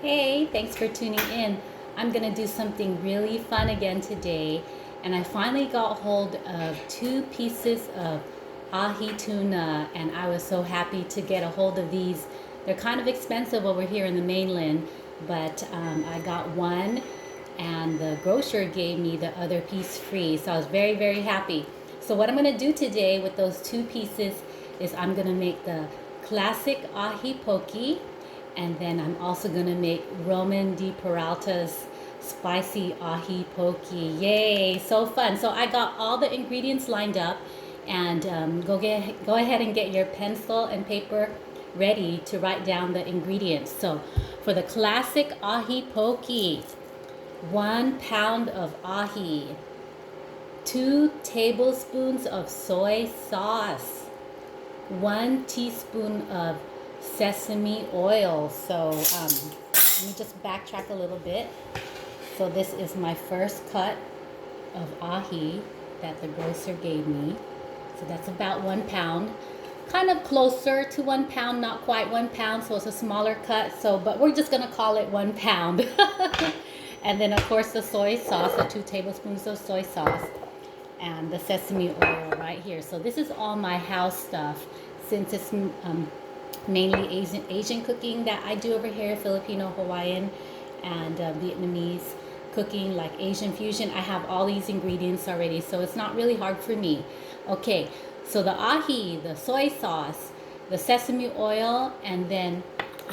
Hey, thanks for tuning in. I'm gonna do something really fun again today, and I finally got hold of 2 pieces of ahi tuna, and I was so happy to get a hold of these. They're kind of expensive over here in the mainland, but I got one, and the grocer gave me the other piece free, so I was very, very happy. So what I'm gonna do today with those 2 pieces is I'm gonna make the classic ahi poke, and then I'm also gonna make Roman DePeraltas spicy ahi poke. Yay, so fun. So I got all the ingredients lined up, and go ahead and get your pencil and paper ready to write down the ingredients. So for the classic ahi poke, 1 pound of ahi, 2 tablespoons of soy sauce, 1 teaspoon of sesame oil. So let me just backtrack a little bit. So this is my first cut of ahi that the grocer gave me. So that's about 1 pound. Kind of closer to 1 pound, not quite 1 pound, so it's a smaller cut. So, but we're just gonna call it 1 pound. And then of course the soy sauce, the 2 tablespoons of soy sauce, and the sesame oil right here. So this is all my house stuff, since it's mainly Asian cooking that I do over here, Filipino, Hawaiian, and Vietnamese cooking, like Asian fusion. I have all these ingredients already, so it's not really hard for me. Okay, so the ahi, the soy sauce, the sesame oil, and then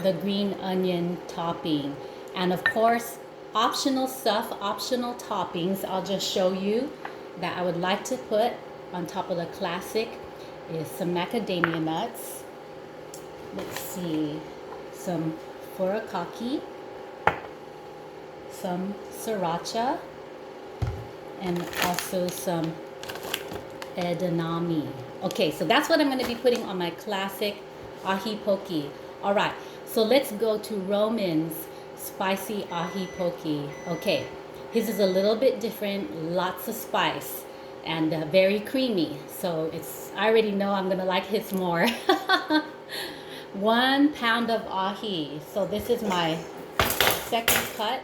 the green onion topping. And of course, optional stuff, optional toppings, I'll just show you that I would like to put on top of the classic is some macademia nuts. Let's see, some furikake, some sriracha, and also some edamame. Okay, so that's what I'm going to be putting on my classic ahi poke. All right, so let's go to Roman's spicy ahi poke. Okay, his is a little bit different, lots of spice, and very creamy. So I already know I'm going to like his more. 1 pound of ahi. So this is my second cut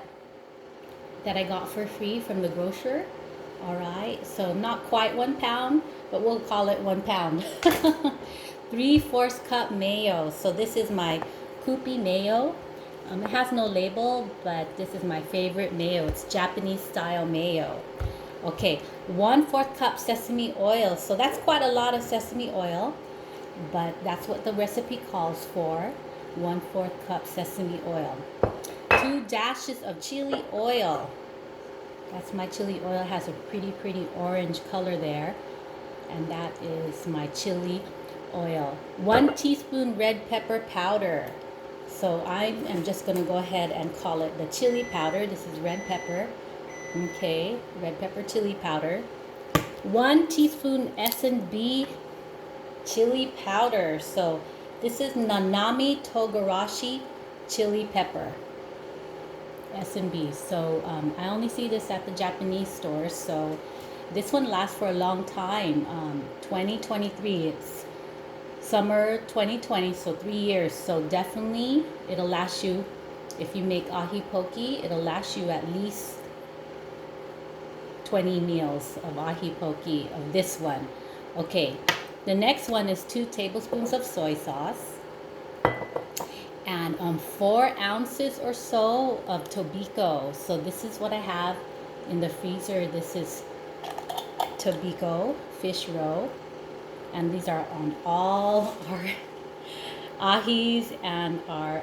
that I got for free from the grocer. All right, so not quite 1 pound, but we'll call it 1 pound. 3/4 cup mayo. So this is my Kewpie mayo. It has no label, but this is my favorite mayo. It's Japanese style mayo. Okay, 1/4 cup sesame oil. So that's quite a lot of sesame oil, but that's what the recipe calls for. 1/4 cup sesame oil. 2 dashes of chili oil. That's my chili oil. It has a pretty orange color there. And that is my chili oil. 1 teaspoon red pepper powder. So I am just going to go ahead and call it the chili powder. This is red pepper. Okay, red pepper chili powder. 1 teaspoon S&B chili powder. So this is nanami togarashi chili pepper. S&B. So I only see this at the Japanese stores. So this one lasts for a long time. 2023. It's summer 2020, so 3 years. So definitely it'll last you. If you make ahi poke, it'll last you at least 20 meals of ahi poke of this one. Okay, the next one is 2 tablespoons of soy sauce, and 4 ounces or so of tobiko. So this is what I have in the freezer. This is tobiko fish roe, and these are on all our ahis and our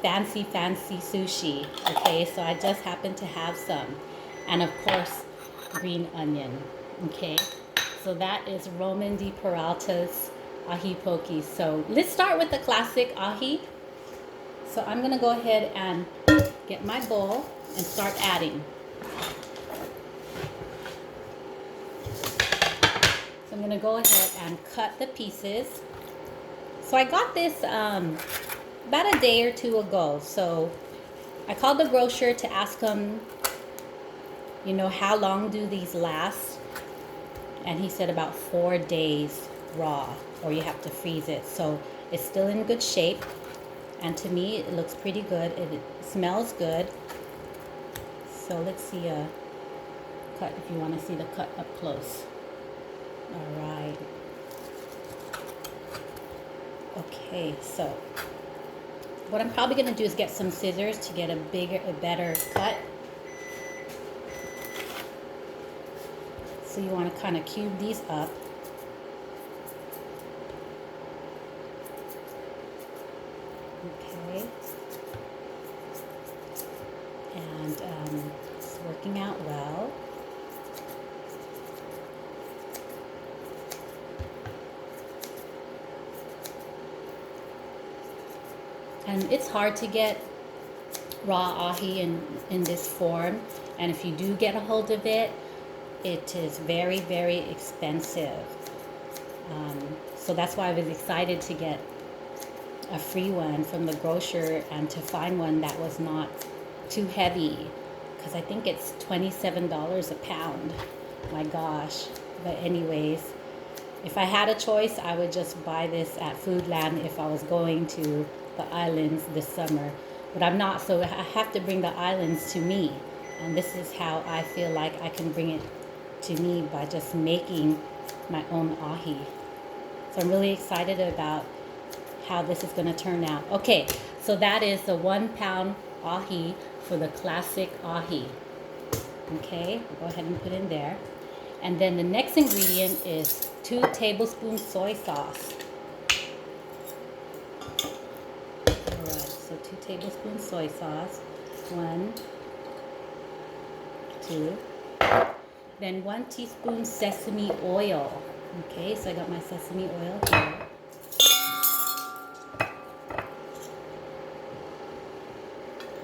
fancy sushi. Okay, so I just happen to have some, and of course green onion. Okay, so that is Roman DePeraltas ahi poke. So let's start with the classic ahi. So I'm gonna go ahead and get my bowl and start adding. So I'm gonna go ahead and cut the pieces. So I got this about a day or 2 ago. So I called the grocer to ask him, how long do these last? And he said about 4 days raw, or you have to freeze it. So it's still in good shape. And to me, it looks pretty good. It smells good. So let's see a cut if you want to see the cut up close. All right. Okay, so what I'm probably going to do is get some scissors to get a better cut. So you want to kind of cube these up. Okay. And it's working out well. And it's hard to get raw ahi in this form. And if you do get a hold of it, it is very, very expensive. So that's why I was excited to get a free one from the grocer and to find one that was not too heavy. Because I think it's $27 a pound. My gosh. But anyways, if I had a choice, I would just buy this at Foodland if I was going to the islands this summer. But I'm not, so I have to bring the islands to me. And this is how I feel like I can bring it to me, by just making my own ahi. So I'm really excited about how this is going to turn out. Okay, so that is the 1 pound ahi for the classic ahi. Okay, we'll go ahead and put in there. And then the next ingredient is 2 tablespoons soy sauce. Alright, so 2 tablespoons soy sauce. 1, 2. Then 1 teaspoon sesame oil. Okay, so I got my sesame oil here.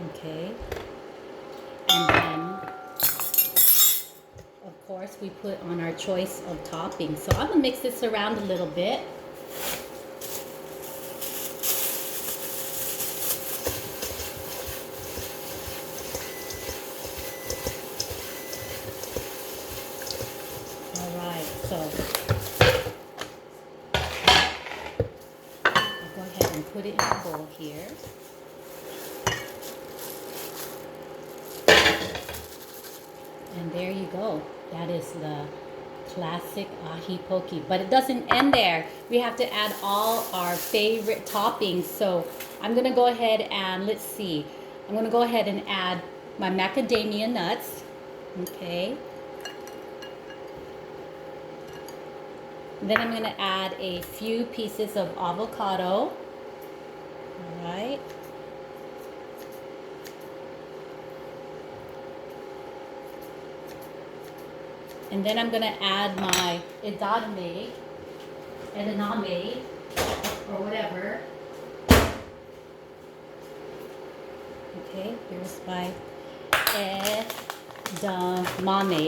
Okay. And then, of course, we put on our choice of toppings. So I'm going to mix this around a little bit. So I'll go ahead and put it in a bowl here. And there you go. That is the classic ahi poke. But it doesn't end there. We have to add all our favorite toppings. So I'm going to go ahead and, let's see. I'm going to go ahead and add my macadamia nuts. Okay. Then I'm going to add a few pieces of avocado. All right. And then I'm going to add my edamame, or whatever. Okay, here's my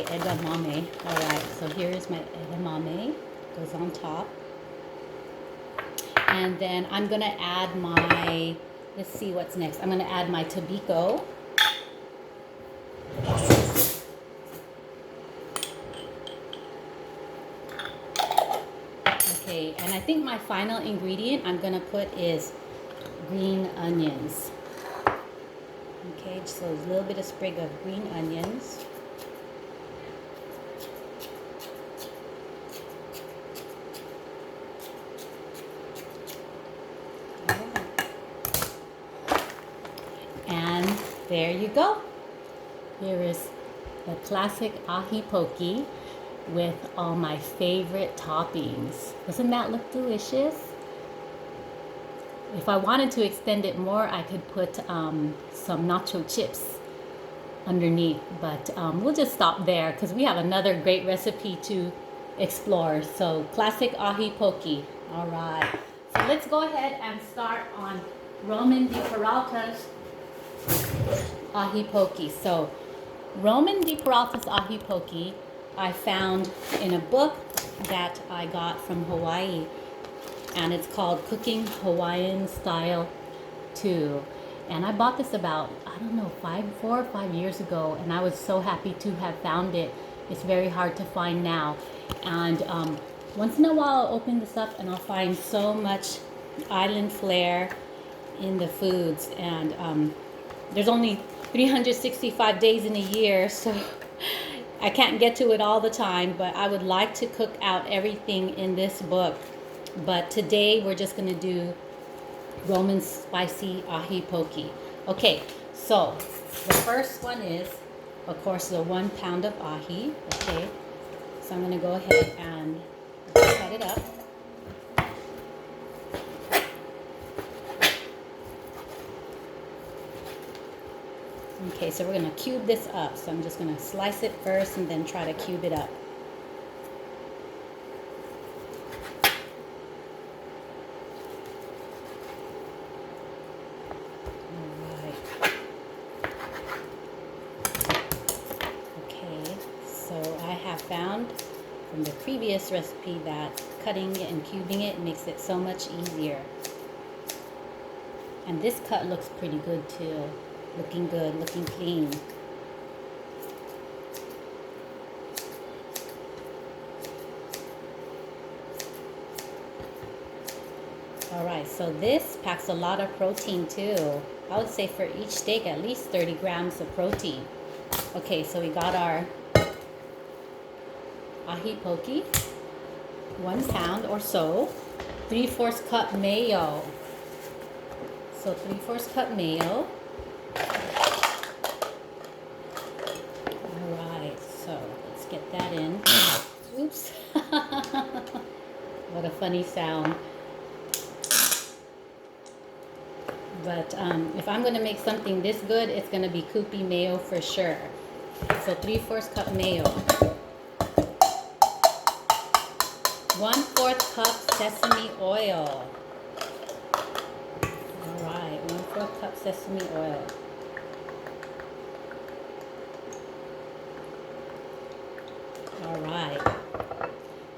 edamame. All right, so here is my edamame. Goes on top. And then I'm going to add my, let's see what's next. I'm going to add my tobiko. Okay, and I think my final ingredient I'm going to put is green onions. Okay, so a little bit of sprig of green onions. And there you go. Here is the classic ahi poke with all my favorite toppings. Doesn't that look delicious? If I wanted to extend it more, I could put some nacho chips underneath, but we'll just stop there because we have another great recipe to explore. So classic ahi poke. All right, so let's go ahead and start on Roman DePeraltas ahi poke. So Roman DePeraltas ahi poke I found in a book that I got from Hawaii, and it's called Cooking Hawaiian Style 2. And I bought this about, I don't know, 4 or 5 years ago, and I was so happy to have found it. It's very hard to find now. And once in a while I'll open this up and I'll find so much island flair in the foods, and there's only 365 days in a year, so I can't get to it all the time, but I would like to cook out everything in this book. But today we're just going to do Roman Spicy Ahi Poke. Okay, so the first one is, of course, the 1 pound of ahi. Okay, so I'm going to go ahead and cut it up. Okay, so we're going to cube this up. So I'm just going to slice it first and then try to cube it up. Alright. Okay, so I have found from the previous recipe that cutting it and cubing it makes it so much easier. And this cut looks pretty good too. Looking good, looking clean. Alright, so this packs a lot of protein too. I would say for each steak at least 30 grams of protein. Okay, so we got our ahi poke, 1 pound or so, 3/4 cup mayo. So 3/4 cup mayo. Alright, so let's get that in. Oops. What a funny sound. But if I'm going to make something this good, it's going to be Kewpie mayo for sure. So 3/4 cup mayo. 1/4 cup sesame oil. Alright, 1/4 cup sesame oil. Alright.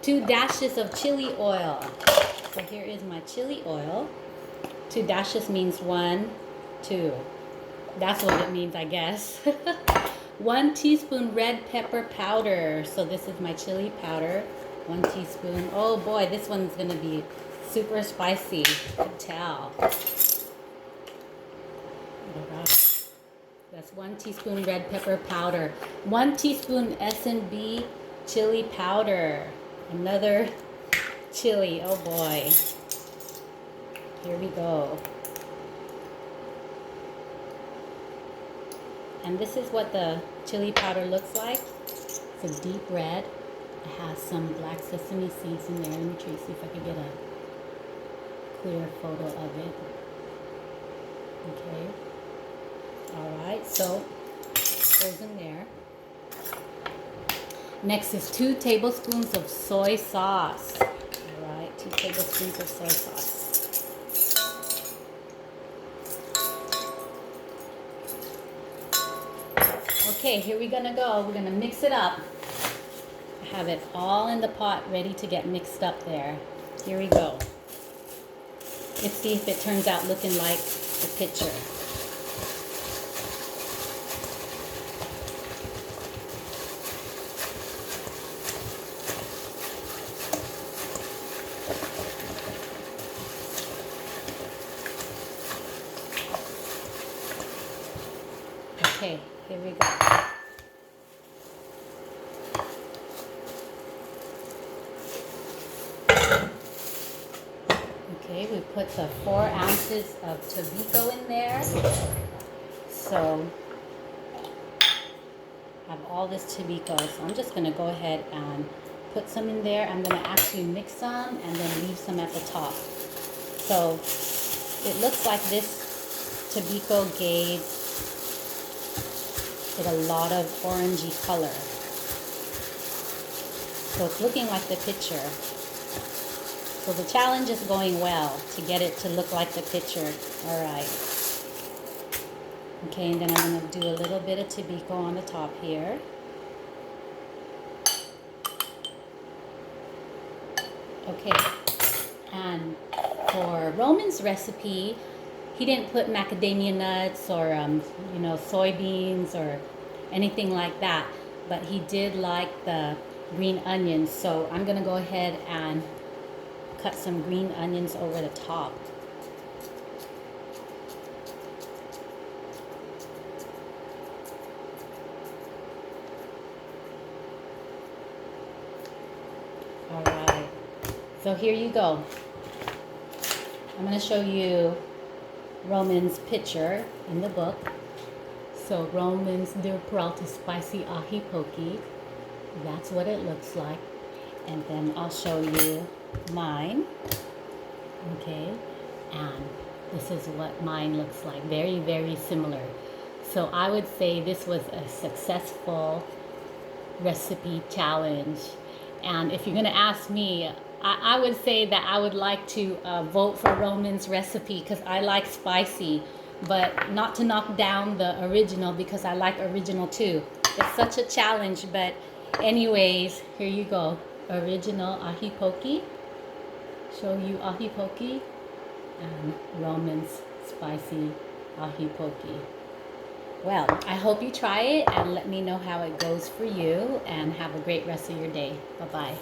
2 dashes of chili oil. So here is my chili oil. 2 dashes means 1, 2. That's what it means, I guess. 1 teaspoon red pepper powder. So this is my chili powder. 1 teaspoon. Oh boy, this one's going to be super spicy. You can tell. Alright. That's 1 teaspoon red pepper powder. 1 teaspoon S&B chili powder. Another chili. Oh boy. Here we go. And this is what the chili powder looks like. It's a deep red. It has some black sesame seeds in there. Let me try to see if I can get a clear photo of it. Okay. Alright, so it goes in there. Next is 2 tablespoons of soy sauce. Alright, 2 tablespoons of soy sauce. Okay, here we're gonna go. We're gonna mix it up. I have it all in the pot ready to get mixed up there. Here we go. Let's see if it turns out looking like the picture. Okay, here we go. Okay, we put the 4 ounces of tobiko in there. So I have all this tobiko. So I'm just going to go ahead and put some in there. I'm going to actually mix some and then leave some at the top. So it looks like this tobiko gave it a lot of orangey color. So it's looking like the picture. So the challenge is going well to get it to look like the picture. Alright. Okay, and then I'm going to do a little bit of tobiko on the top here. Okay. And for Roman's recipe, he didn't put macademia nuts or soybeans or anything like that, but he did like the green onions, so I'm gonna go ahead and cut some green onions over the top. So here you go. I'm going to show you Roman's picture in the book. So Roman's DePeraltas Spicy Ahi Poke. That's what it looks like. And then I'll show you mine. Okay. And this is what mine looks like. Very, very similar. So I would say this was a successful recipe challenge. And if you're going to ask me, I would say that I would like to vote for Roman's recipe because I like spicy, but not to knock down the original because I like original too. It's such a challenge, but anyways, here you go. Original ahi poke. Show you ahi poke and Roman's spicy ahi poke. Well, I hope you try it and let me know how it goes for you, and have a great rest of your day. Bye-bye.